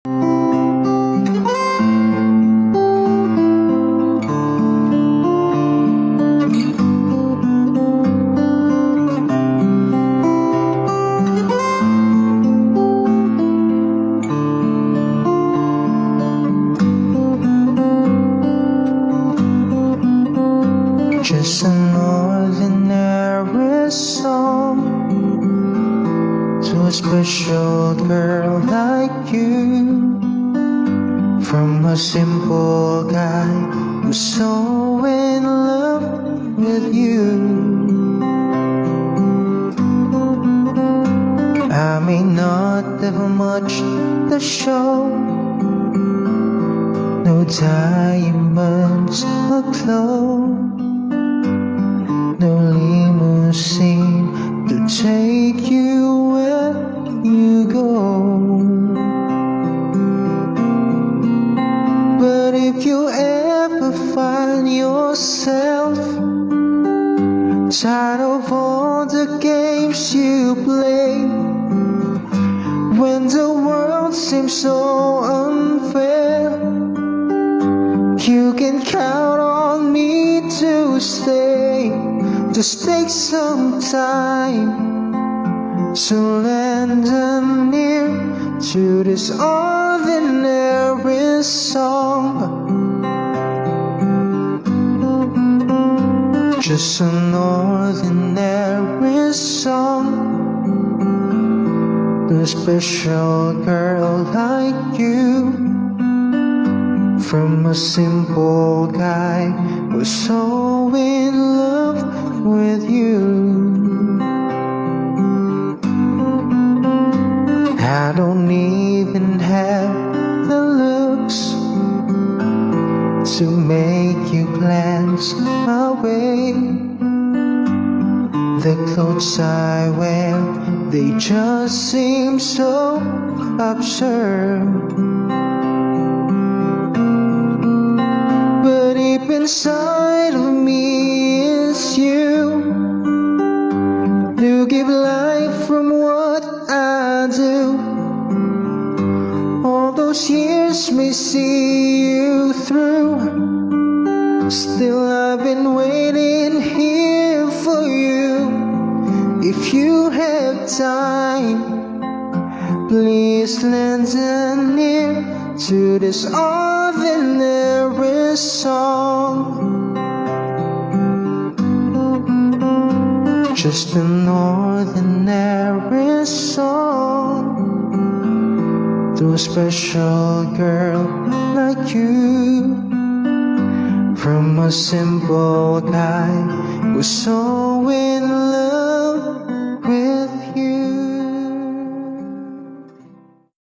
Just an ordinary song to a special girl like you, from a simple guy who's so in love with you. I may not have much to show, no diamonds or clothes, no limousine to take you where you go. But if you ever find yourself tired of all the games you play, when the world seems so unfair, you can count on me to stay. Just take some time to lend an ear to this ordinary song. Just an ordinary song to a special girl like you, from a simple guy who's so in love with you. I don't even have the looks to make you glance my way. The clothes I wear, they just seem so absurd. But deep inside of me is you. You give life from what I do. All those years may see you through. Still I've been waiting here for you. If you have time, please lend an ear to this ordinary song. Just an ordinary song to a special girl like you, from a simple guy who's so in love